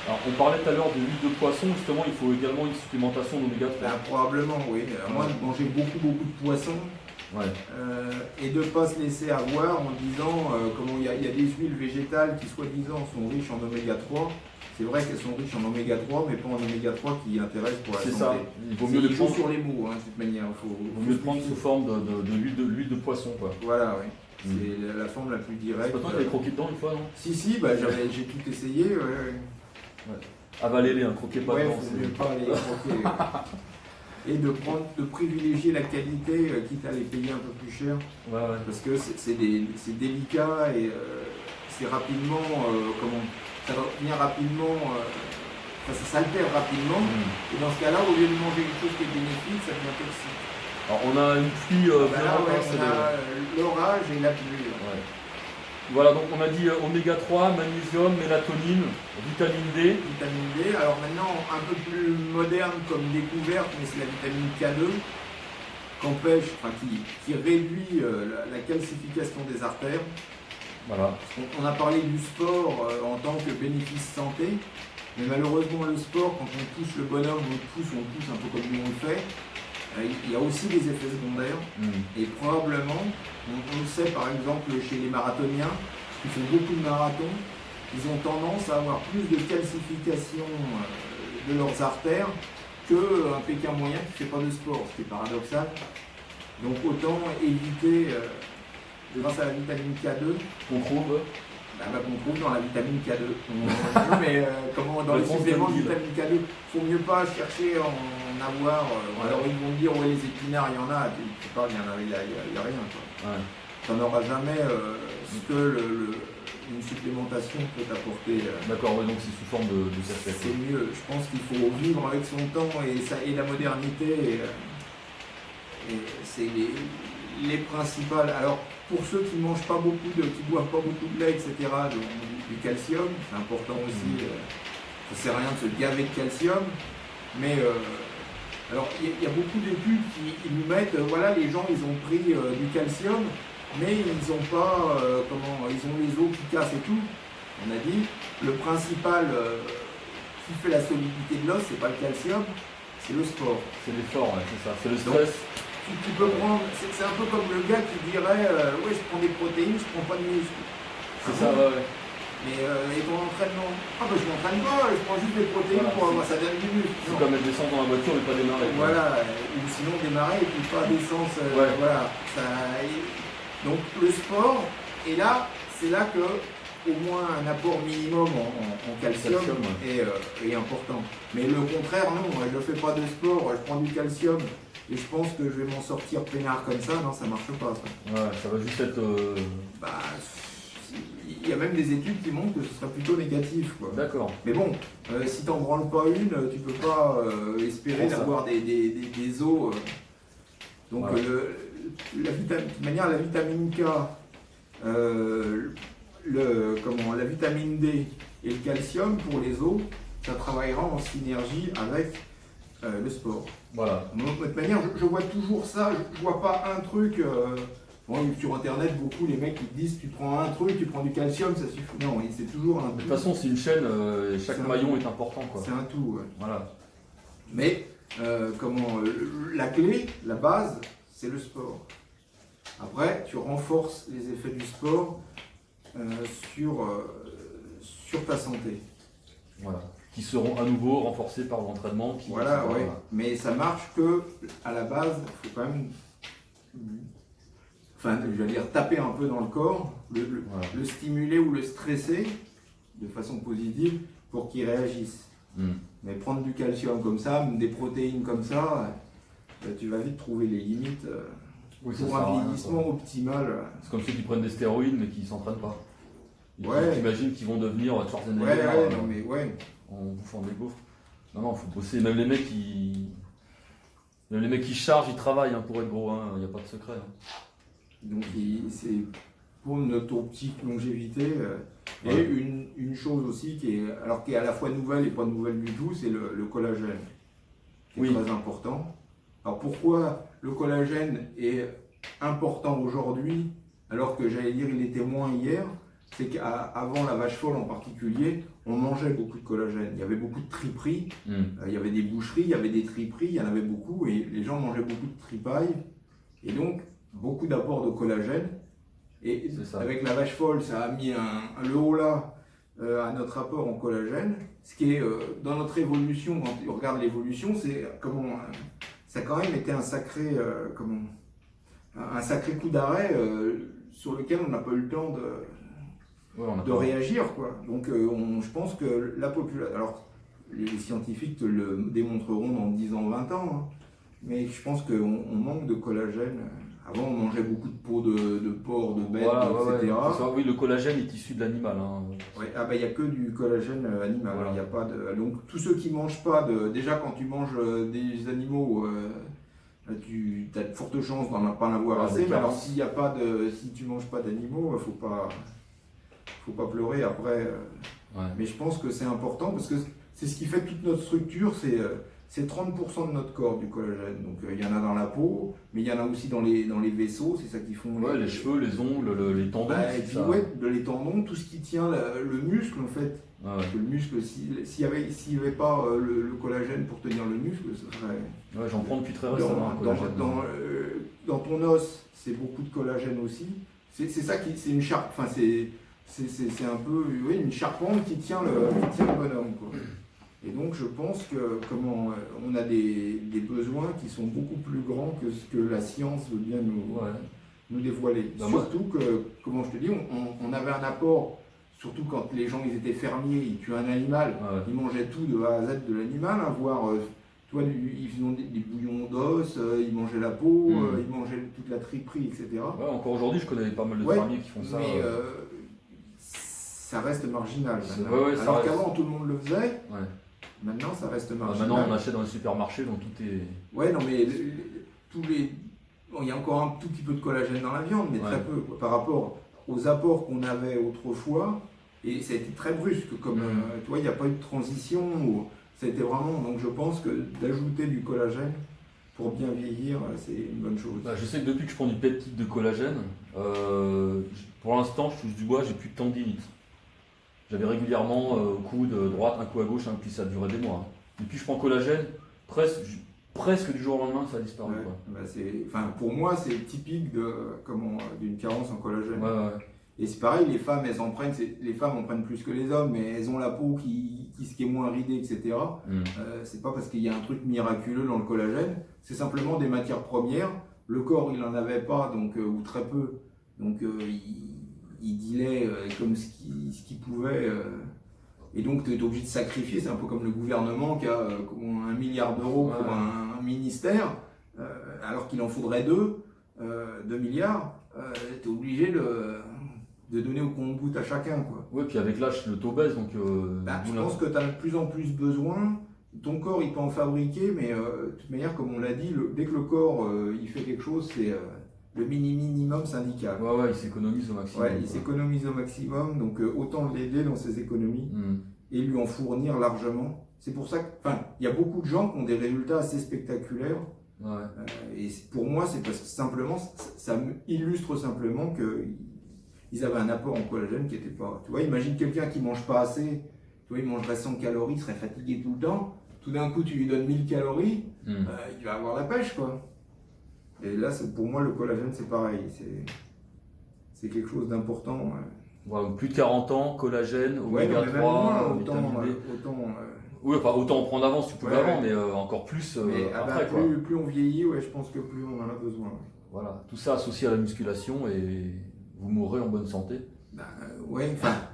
Alors on parlait tout à l'heure de l'huile de poisson, justement il faut également une supplémentation d'oméga 3. Ben, probablement oui, à moins de manger beaucoup de poissons et de ne pas se laisser avoir en disant comment il y a des huiles végétales qui soi-disant sont riches en oméga 3. C'est vrai qu'elles sont riches en oméga 3, mais pas en oméga 3 qui intéressent pour la santé. C'est ça, il vaut mieux le prendre sur les mots, de toute manière. Il vaut mieux le prendre sous forme de l'huile de poisson, quoi. Voilà, oui. C'est la forme la plus directe. C'est pas toi qui avais croqué dedans une fois, non? Si, bah, j'ai tout essayé. Avaler-les, croquer pas dedans. Il ne faut pas les croquer. Et de privilégier la qualité, quitte à les payer un peu plus cher. Parce que c'est délicat et c'est rapidement... ça va venir rapidement, ça s'altère rapidement, et dans ce cas-là, au lieu de manger quelque chose qui est bénéfique, ça devient toxique. Alors on a une pluie on a l'orage et la pluie. Voilà, donc on a dit oméga 3, magnésium, mélatonine, vitamine D. Vitamine D. Alors maintenant, un peu plus moderne comme découverte, mais c'est la vitamine K2 qui réduit la calcification des artères. Voilà. On a parlé du sport en tant que bénéfice santé, mais malheureusement le sport, quand on pousse le bonhomme, on le pousse un peu comme nous on le fait, il y a aussi des effets secondaires. Et probablement, on le sait par exemple chez les marathoniens, qui font beaucoup de marathons, ils ont tendance à avoir plus de calcification de leurs artères qu'un Pékin moyen qui ne fait pas de sport, ce qui est paradoxal. Donc autant éviter, grâce à la vitamine K2, Qu'on trouve. qu'on trouve dans la vitamine K2. Mais dans les suppléments de vitamine K2, il ne faut mieux pas chercher à en avoir. Alors ils vont dire, ouais, les épinards, il y en a. Tu parles, il n'y a rien. Ouais. Tu n'auras jamais ce que une supplémentation peut t'apporter. D'accord, ouais, donc c'est sous forme de café. C'est mieux. Je pense qu'il faut vivre avec son temps et la modernité. Et c'est les principales. Alors, pour ceux qui mangent pas beaucoup qui boivent pas beaucoup de lait, etc., du calcium, c'est important aussi. Ça ne sert à rien de se gaver de calcium. Mais alors, il y a beaucoup d'études qui nous mettent, voilà, les gens, ils ont pris du calcium, mais ils ont pas, ils ont les os qui cassent et tout. On a dit, le principal qui fait la solidité de l'os, c'est pas le calcium, c'est le sport. C'est l'effort, ouais, c'est ça. C'est le stress. Donc, tu peux prendre, c'est un peu comme le gars qui dirait, ouais, je prends des protéines, je prends pas de muscles. C'est ça, ouais. Mais et ton entraînement? Ah ben je m'entraîne pas, je prends juste des protéines pour avoir ça donne du muscle. C'est comme être descendre dans la voiture et pas démarrer. Voilà, ou sinon démarrer et puis pas d'essence. Voilà. Donc le sport, et là, c'est là que au moins un apport minimum en calcium est important. Mais le contraire, non, je ne fais pas de sport, je prends du calcium et je pense que je vais m'en sortir peinard comme ça, non, ça marche pas. Ça. Ouais, ça va juste être. Il y a même des études qui montrent que ce sera plutôt négatif. D'accord. Mais bon, si t'en branles pas une, tu peux pas espérer d'avoir des os. Donc ouais. de toute manière, la vitamine K, la vitamine D et le calcium pour les os, ça travaillera en synergie avec le sport. Voilà. De toute manière, je vois toujours ça, je vois pas un truc. Sur internet, beaucoup les mecs qui te disent tu prends un truc, tu prends du calcium, ça suffit. Non, c'est toujours un tout. De toute façon, c'est une chaîne, chaque maillon est important. C'est un tout. Ouais. Voilà. Mais la clé, la base, c'est le sport. Après, tu renforces les effets du sport sur ta santé. Voilà. Qui seront à nouveau renforcés par l'entraînement. Voilà, ouais. Mais ça marche que à la base, il faut quand même. Je vais dire taper un peu dans le corps, le stimuler ou le stresser de façon positive pour qu'il réagisse. Mais prendre du calcium comme ça, des protéines comme ça, tu vas vite trouver les limites pour un vieillissement optimal. C'est comme ceux qui prennent des stéroïdes mais qui ne s'entraînent pas. Ouais. T'imagines qu'ils vont devenir Schwarzenegger en bouffant des gaufres. Non, il faut bosser. Même les mecs qui chargent, ils travaillent pour être gros, il n'y a pas de secret. Donc c'est pour notre optique longévité. Et une chose aussi qui est à la fois nouvelle et pas nouvelle du tout, c'est le collagène, qui est très important. Alors pourquoi le collagène est important aujourd'hui, alors que j'allais dire il était moins hier? C'est qu'avant la vache folle en particulier, on mangeait beaucoup de collagène. Il y avait beaucoup de triperies, il y avait des boucheries, il y avait des triperies, il y en avait beaucoup, et les gens mangeaient beaucoup de tripailles. Et donc, beaucoup d'apports de collagène. Et avec la vache folle, ça a mis le haut là à notre apport en collagène. Ce qui est dans notre évolution, quand on regarde l'évolution, c'est ça a quand même été un sacré coup d'arrêt sur lequel on n'a pas eu le temps de réagir, quoi. Donc je pense que la population, alors les scientifiques te le démontreront dans 10 ans, 20 ans, mais je pense qu'on manque de collagène. Avant, on mangeait beaucoup de peau de porc, de bête, etc. Oui, le collagène est issu de l'animal. Il n'y a que du collagène animal. Voilà. Y a pas donc, tous ceux qui ne mangent pas, déjà quand tu manges des animaux, tu as de fortes chances d'en pas en avoir assez. Mais alors, si tu ne manges pas d'animaux, il ne faut pas faut pas pleurer après. Mais je pense que c'est important parce que c'est ce qui fait toute notre structure, c'est 30% de notre corps du collagène. Donc il y en a dans la peau, mais il y en a aussi dans les vaisseaux, c'est ça qui font. Ouais, les cheveux, les ongles, les tendons. Et puis les tendons, tout ce qui tient le muscle en fait. Parce que le muscle, s'il n'y avait pas le collagène pour tenir le muscle, ça serait. Ouais, j'en prends depuis très récemment. Dans ton os, c'est beaucoup de collagène aussi. C'est ça qui, c'est une charpe. Enfin, c'est un peu, une charpente qui tient le bonhomme, quoi. Et donc, je pense que on a des besoins qui sont beaucoup plus grands que ce que la science veut bien nous dévoiler. Surtout que, comment je te dis, on avait un apport. Surtout quand les gens ils étaient fermiers, ils tuaient un animal, ils mangeaient tout de A à Z de l'animal, voire ils faisaient des bouillons d'os, ils mangeaient la peau, ils mangeaient toute la triperie, etc. Ouais, encore aujourd'hui, je connais pas mal de fermiers qui font ça. Mais ça reste marginal. Alors qu'avant, tout le monde le faisait. Maintenant, ça reste marginal. Maintenant, on achète dans les supermarchés, donc tout est. Ouais, non, mais il y a encore un tout petit peu de collagène dans la viande, mais très peu, quoi, par rapport aux apports qu'on avait autrefois, et ça a été très brusque, comme tu vois, il n'y a pas eu de transition, ça a été vraiment, donc je pense que d'ajouter du collagène pour bien vieillir, c'est une bonne chose. Je sais que depuis que je prends du peptide de collagène, pour l'instant, je touche du bois, j'ai plus de tendinite. J'avais régulièrement au coude droite, un coup à gauche, puis ça durait des mois. Depuis que je prends collagène, presque du jour au lendemain, ça a disparu. Pour moi, c'est typique d'une carence en collagène. Et c'est pareil, les femmes en prennent plus que les hommes, mais elles ont la peau qui est moins ridée, etc. C'est pas parce qu'il y a un truc miraculeux dans le collagène, c'est simplement des matières premières. Le corps, il n'en avait pas, ou très peu. Donc, il dilait comme ce qu'il pouvait. Et donc, tu es obligé de sacrifier. C'est un peu comme le gouvernement qui a 1 milliard d'euros pour un ministère, alors qu'il en faudrait 2 milliards. Tu es obligé de donner au compte-gouttes à chacun, quoi. Oui, puis avec l'âge, le taux baisse, donc. Je pense que tu as de plus en plus besoin. Ton corps, il peut en fabriquer, mais de toute manière, comme on l'a dit, dès que le corps il fait quelque chose, c'est le minimum syndical. Il s'économise au maximum. Il s'économise au maximum, donc autant l'aider dans ses économies et lui en fournir largement. C'est pour ça que, il y a beaucoup de gens qui ont des résultats assez spectaculaires. Et pour moi, c'est parce que simplement, ça illustre simplement qu'ils avaient un apport en collagène qui n'était pas. Tu vois, imagine quelqu'un qui mange pas assez. Tu vois, il mangerait 100 calories, il serait fatigué tout le temps. Tout d'un coup, tu lui donnes 1000 calories, il va avoir la pêche, quoi. Et là, pour moi, le collagène, c'est pareil. C'est quelque chose d'important. Plus de 40 ans, collagène, oméga 3, vitamine D. Autant en prendre avant si tu pouvais avant, mais encore plus après. Plus on vieillit, je pense que plus on en a besoin. Voilà, tout ça associé à la musculation et vous mourrez en bonne santé.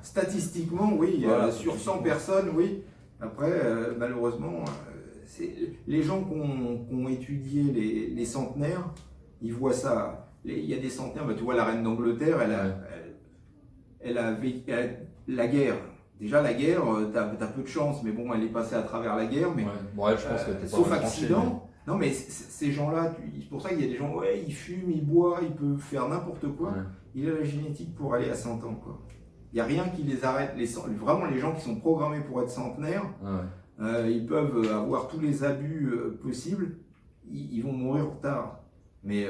Statistiquement, oui, sur 100 personnes, oui. Après, malheureusement, les gens qui ont étudié les centenaires, ils voient ça. Il y a des centenaires, tu vois, la reine d'Angleterre, elle a vécu la guerre. Déjà, la guerre, t'as peu de chance, mais bon, elle est passée à travers la guerre. Mais, je pense que sauf accident. Non, mais ces gens-là, c'est pour ça qu'il y a des gens, ils fument, ils boivent, ils peuvent faire n'importe quoi. Il a la génétique pour aller à 100 ans, quoi. Il n'y a rien qui les arrête. Vraiment, les gens qui sont programmés pour être centenaires, ils peuvent avoir tous les abus possibles, ils vont mourir tard. Mais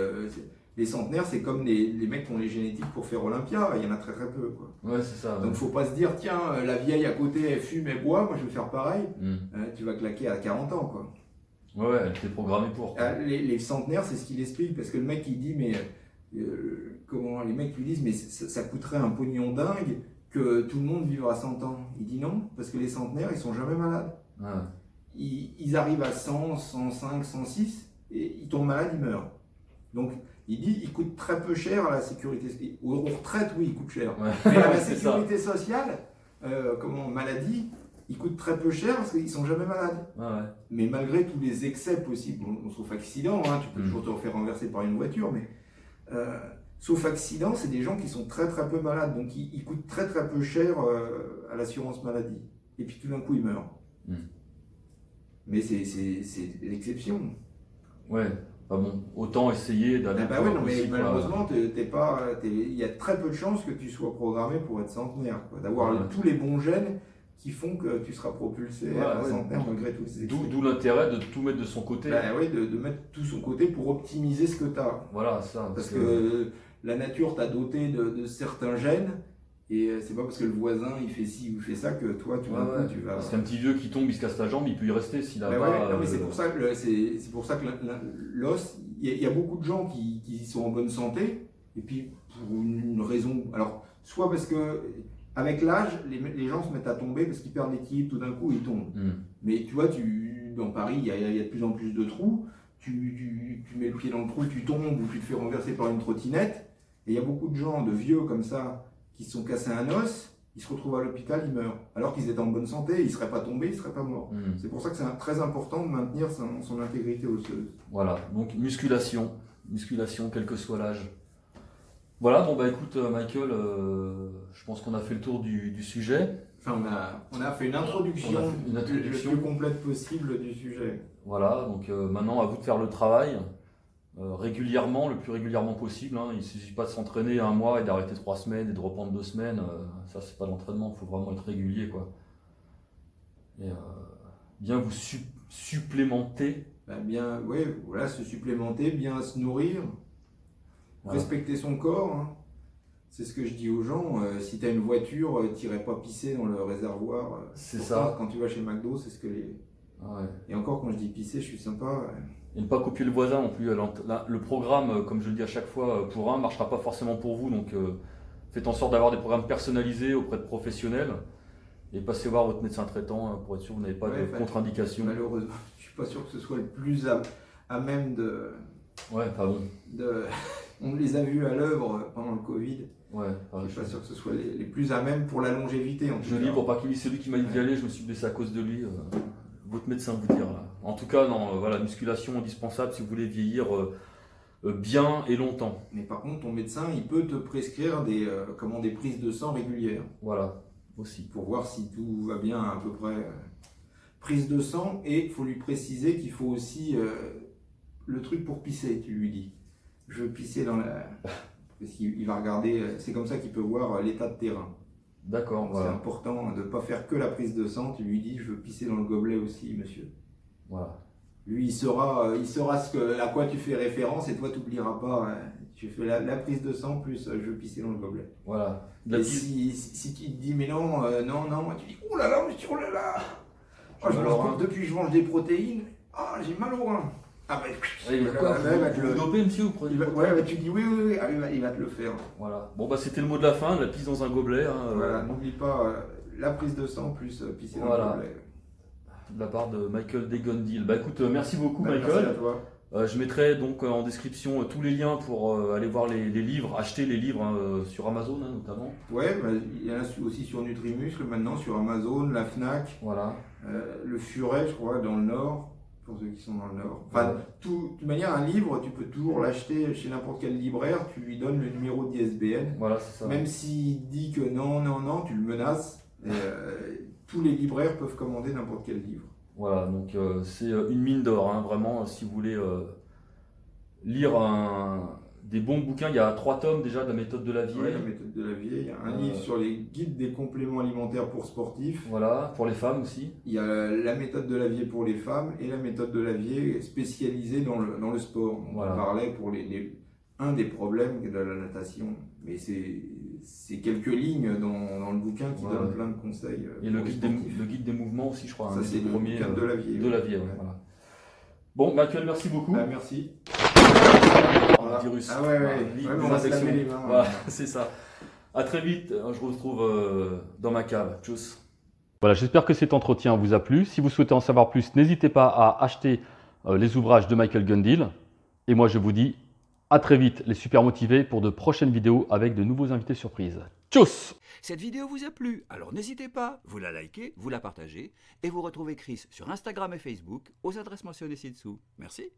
les centenaires, c'est comme les mecs qui ont les génétiques pour faire Olympia, il y en a très très peu, quoi. C'est ça. Donc, faut pas se dire, tiens, la vieille à côté, elle fume, elle boit, moi je vais faire pareil. Tu vas claquer à 40 ans, quoi. Elle était programmée pour. Les centenaires, c'est ce qu'il explique, parce que le mec il dit, mais les mecs lui disent, mais ça coûterait un pognon dingue que tout le monde vivra 100 ans. Il dit non, parce que les centenaires, ils sont jamais malades. Ils arrivent à 100, 105, 106, et ils tombent malades, ils meurent. Donc, il dit, ils coûtent très peu cher à la sécurité. Aux retraites, oui, ils coûtent cher. Mais à la sécurité sociale, maladie, ils coûtent très peu cher parce qu'ils sont jamais malades. Mais malgré tous les excès possibles, sauf accident, tu peux toujours te faire renverser par une voiture, mais sauf accident, c'est des gens qui sont très très peu malades, donc ils coûtent très très peu cher à l'assurance maladie. Et puis tout d'un coup, ils meurent. Mais c'est l'exception. Bah bon, autant essayer d'aller. Ah bah ouais, non, mais malheureusement, il y a très peu de chances que tu sois programmé pour être centenaire, quoi. D'avoir tous les bons gènes qui font que tu seras propulsé à centenaire malgré tous ces excès. D'où l'intérêt de tout mettre de son côté. Bah oui, de mettre tout son côté pour optimiser ce que tu as. Voilà, ça. Parce que la nature t'a doté de certains gènes, et c'est pas parce que le voisin il fait ci ou il fait ça que toi tu vas. Parce qu'un petit vieux qui tombe, il se casse la jambe, il peut y rester s'il a pas. Non, mais c'est pour ça que l'os, il y a beaucoup de gens qui sont en bonne santé, et puis pour une raison. Alors, soit parce que avec l'âge, les gens se mettent à tomber parce qu'ils perdent l'équilibre, tout d'un coup ils tombent. Mais tu vois, dans Paris, il y a de plus en plus de trous. Tu mets le pied dans le trou, tu tombes ou tu te fais renverser par une trottinette. Et il y a beaucoup de gens, de vieux comme ça, qui se sont cassés un os, ils se retrouvent à l'hôpital, ils meurent. Alors qu'ils étaient en bonne santé, ils ne seraient pas tombés, ils ne seraient pas morts. C'est pour ça que c'est très important de maintenir son intégrité osseuse. Voilà, donc musculation, quel que soit l'âge. Voilà, bon bah écoute Michael, je pense qu'on a fait le tour du sujet. Enfin, on a fait une introduction, la plus complète possible du sujet. Voilà, donc maintenant à vous de faire le travail régulièrement, le plus régulièrement possible. Hein. Il ne suffit pas de s'entraîner un mois et d'arrêter 3 semaines et de reprendre 2 semaines. Ça, c'est pas l'entraînement, il faut vraiment être régulier, quoi. Et bien vous supplémenter. Voilà, se supplémenter, bien se nourrir, respecter son corps. Hein. C'est ce que je dis aux gens. Si tu as une voiture, t'irais pas pisser dans le réservoir. C'est ça. Quand tu vas chez McDo, c'est ce que les. Et encore, quand je dis pisser, je suis sympa. Et ne pas copier le voisin non plus. Le programme, comme je le dis à chaque fois, pour un, ne marchera pas forcément pour vous. Donc faites en sorte d'avoir des programmes personnalisés auprès de professionnels et passez voir votre médecin traitant pour être sûr que vous n'avez pas de contre-indication. Malheureusement, je ne suis pas sûr que ce soit le plus à même de. On les a vus à l'œuvre pendant le Covid. Je suis pas sûr que ce soit les plus à même pour la longévité. Je dis pour pas qu'il y ait celui qui m'a dit d'y aller, je me suis blessé à cause de lui. Votre médecin vous dira. En tout cas, musculation indispensable si vous voulez vieillir bien et longtemps. Mais par contre, ton médecin, il peut te prescrire des prises de sang régulières. Voilà, aussi. Pour voir si tout va bien à peu près. Prise de sang, et il faut lui préciser qu'il faut aussi le truc pour pisser, tu lui dis. Je veux pisser dans la... Parce qu'il va regarder, c'est comme ça qu'il peut voir l'état de terrain. D'accord, voilà. C'est important de ne pas faire que la prise de sang, tu lui dis je veux pisser dans le gobelet aussi, monsieur. Voilà. Lui, il saura à quoi tu fais référence, et toi, tu n'oublieras pas. Tu fais la prise de sang plus je veux pisser dans le gobelet. Voilà. Et si tu te dis mais non, tu dis oh là là, monsieur, oh là là, depuis que je mange des protéines, j'ai mal au rein. Il va quoi, vous dopez, monsieur, ou prenez tu dis oui, il va te le faire. Voilà. Bon, bah c'était le mot de la fin, la pisse dans un gobelet. Voilà, n'oublie pas la prise de sang plus pisser dans le gobelet. De la part de Michael Degondil. Bah écoute, merci beaucoup Michael. Merci à toi. Je mettrai donc en description tous les liens pour aller voir les livres, acheter les livres sur Amazon notamment. Il y en a aussi sur Nutrimuscle maintenant, sur Amazon, la Fnac, le Furet, je crois, dans le Nord. Pour ceux qui sont dans le Nord. Enfin, de toute manière, un livre, tu peux toujours l'acheter chez n'importe quel libraire, tu lui donnes le numéro d'ISBN. Voilà, c'est ça. Même s'il dit que non, tu le menaces, tous les libraires peuvent commander n'importe quel livre. Voilà, donc c'est une mine d'or, hein, vraiment, si vous voulez lire des bons bouquins. Il y a 3 tomes déjà de la méthode de Lavier. La méthode de Lavier. Il y a un livre sur les guides des compléments alimentaires pour sportifs. Voilà, pour les femmes aussi. Il y a la méthode de Lavier pour les femmes et la méthode de Lavier spécialisée dans le sport. On parlait pour un des problèmes de la natation. Mais c'est quelques lignes dans le bouquin qui donnent plein de conseils. Et le guide des mouvements aussi, je crois. Ça, c'est le bouquin de Lavier. De Lavier, voilà. Bon, Michael, merci beaucoup. Merci. Virus. On va se laver les mains. Voilà, c'est ça. À très vite. Je vous retrouve dans ma cave. Tchuss. Voilà, j'espère que cet entretien vous a plu. Si vous souhaitez en savoir plus, n'hésitez pas à acheter les ouvrages de Michael Gundil. Et moi, je vous dis à très vite, les super motivés, pour de prochaines vidéos avec de nouveaux invités surprises. Tchuss! Cette vidéo vous a plu, alors n'hésitez pas, vous la likez, vous la partagez, et vous retrouvez Chris sur Instagram et Facebook aux adresses mentionnées ci-dessous. Merci.